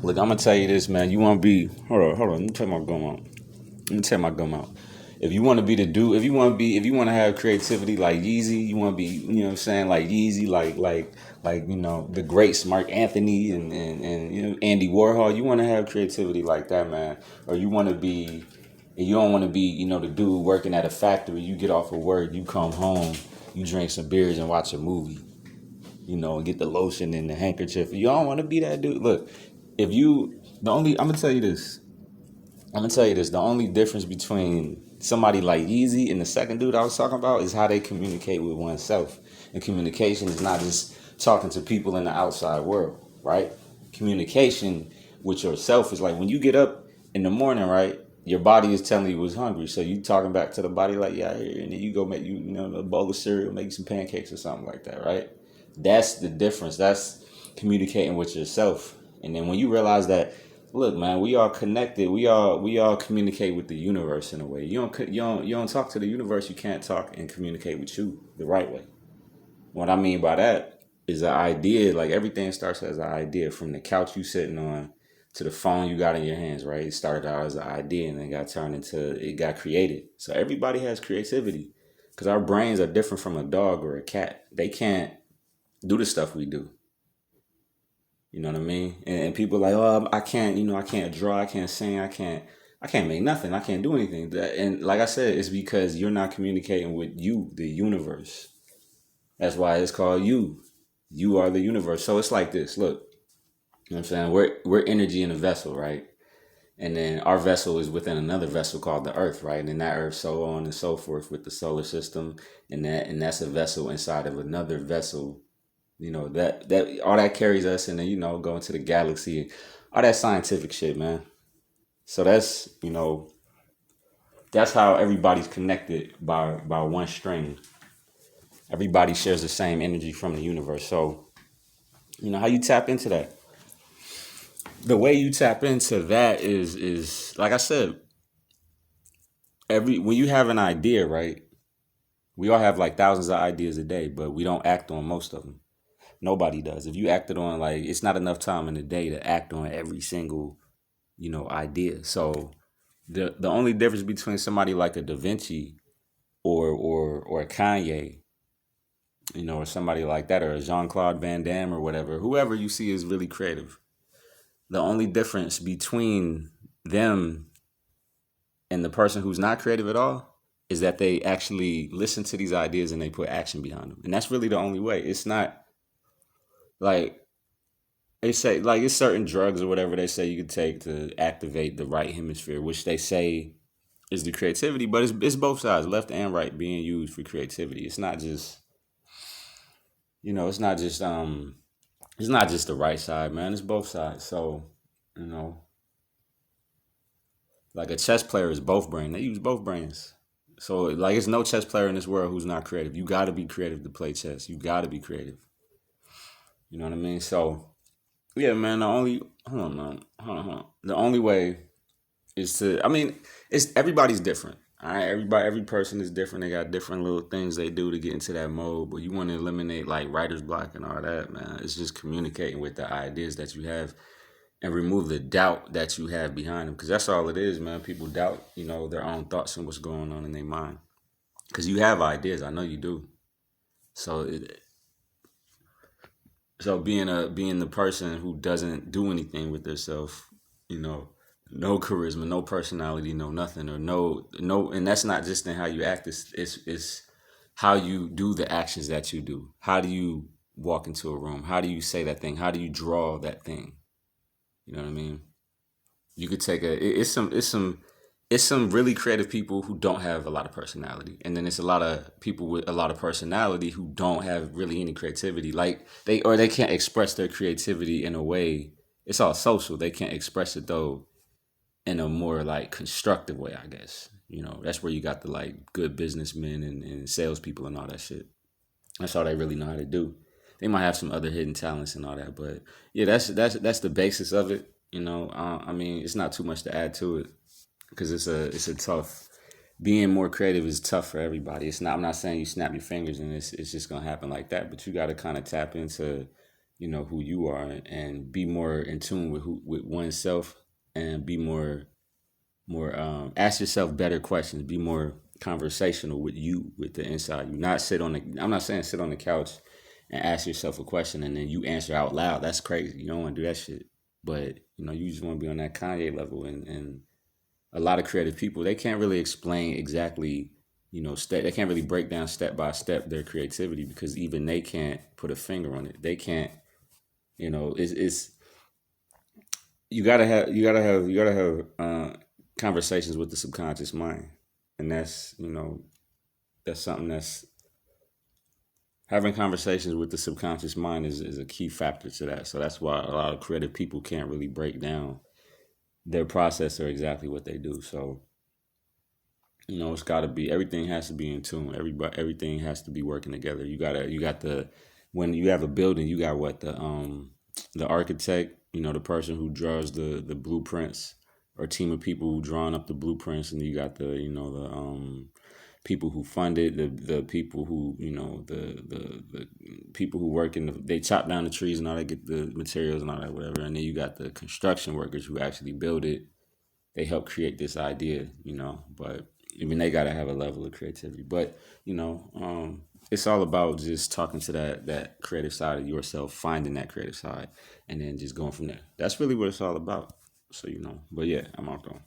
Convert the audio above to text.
Look, I'm gonna tell you this, man. You want to be? Hold on. Let me take my gum out. Let me take my gum out. If you want to be the dude, if you want to have creativity like Yeezy, you want to be, what I'm saying, like Yeezy, like the greats, Mark Anthony and Andy Warhol. You want to have creativity like that, man. Or you want to be, and you don't want to be, the dude working at a factory. You get off of work, you come home, you drink some beers and watch a movie, and get the lotion and the handkerchief. You don't want to be that dude. Look, if you, I'm gonna tell you this. I'm gonna tell you this. The only difference between somebody like Yeezy and the second dude I was talking about is how they communicate with oneself. And communication is not just talking to people in the outside world, right? Communication with yourself is like when you get up in the morning, right? Your body is telling you it's hungry, so you talking back to the body like, yeah, and then you go make a bowl of cereal, make you some pancakes or something like that, right? That's the difference. That's communicating with yourself. And then when you realize that, look, man, we are connected. We all communicate with the universe in a way. You don't talk to the universe. You can't talk and communicate with you the right way. What I mean by that is an idea. Like everything starts as an idea, from the couch you sitting on to the phone you got in your hands. Right? It started out as an idea and then it got created. So everybody has creativity because our brains are different from a dog or a cat. They can't do the stuff we do. You know what I mean? And people are like, oh, I can't, I can't draw, I can't sing, I can't make nothing, I can't do anything. And like I said, it's because you're not communicating with you, the universe. That's why it's called you. You are the universe. So it's like this. Look, you know what I'm saying? We're energy in a vessel, right? And then our vessel is within another vessel called the Earth, right? And then that Earth, so on and so forth with the solar system, and that's a vessel inside of another vessel. That all that carries us, and then go into the galaxy, all that scientific shit, man. So that's how everybody's connected by one string. Everybody shares the same energy from the universe. So how you tap into that. The way you tap into that is like I said, every when you have an idea, right? We all have like thousands of ideas a day, but we don't act on most of them. Nobody does. If you acted on, like, it's not enough time in the day to act on every single idea. So the only difference between somebody like a Da Vinci or a Kanye, or somebody like that, or a Jean Claude Van Damme or whatever, whoever you see is really creative. The only difference between them and the person who's not creative at all is that they actually listen to these ideas and they put action behind them. And that's really the only way. It's not like they say, like, it's certain drugs or whatever they say you could take to activate the right hemisphere, which they say is the creativity, but it's both sides, left and right, being used for creativity. It's not just the right side, man. It's both sides. So, you know, like a chess player is both brain. They use both brains. So like it's no chess player in this world who's not creative. You gotta be creative to play chess. You gotta be creative. You know what I mean? So yeah, man, the only hold on, man. Hold on. The only way is to, I mean, it's everybody's different. All right, every person is different. They got different little things they do to get into that mode. But you want to eliminate like writer's block and all that, man. It's just communicating with the ideas that you have and remove the doubt that you have behind them. Because that's all it is, man. People doubt, their own thoughts and what's going on in their mind. Because you have ideas, I know you do. So, being the person who doesn't do anything with themselves, you know, no charisma, no personality, no nothing, or no, and that's not just in how you act. It's how you do the actions that you do. How do you walk into a room? How do you say that thing? How do you draw that thing? You know what I mean? You could take it's some really creative people who don't have a lot of personality, and then it's a lot of people with a lot of personality who don't have really any creativity. Like they can't express their creativity in a way. It's all social. They can't express it though in a more like constructive way, I guess. That's where you got the like good businessmen and salespeople and all that shit. That's all they really know how to do. They might have some other hidden talents and all that, but yeah, that's the basis of it. I mean, it's not too much to add to it because it's a tough. Being more creative is tough for everybody. It's not. I'm not saying you snap your fingers and it's just gonna happen like that, but you got to kind of tap into, who you are, and be more in tune with oneself, and be more ask yourself better questions, be more conversational with you, with the inside you. Not sit on the I'm not saying sit on the couch and ask yourself a question and then you answer out loud. That's crazy. You don't want to do that shit. But you just want to be on that Kanye level. And a lot of creative people, they can't really explain exactly, they can't really break down step by step their creativity, because even they can't put a finger on it. They can't. It's you gotta have conversations with the subconscious mind, and that's something that's having conversations with the subconscious mind is a key factor to that. So that's why a lot of creative people can't really break down their process or exactly what they do. So it's got to be, everything has to be in tune. Everything has to be working together. You got the when you have a building, you got what the architect, the person who draws the blueprints, or team of people who drawing up the blueprints, and you got the people who fund it, the people who the people who work they chop down the trees and all that, get the materials and all that, whatever, and then you got the construction workers who actually build it. They help create this idea, but I mean they got to have a level of creativity. But it's all about just talking to that creative side of yourself, finding that creative side, and then just going from there. That's really what it's all about. So but yeah, I'm out though.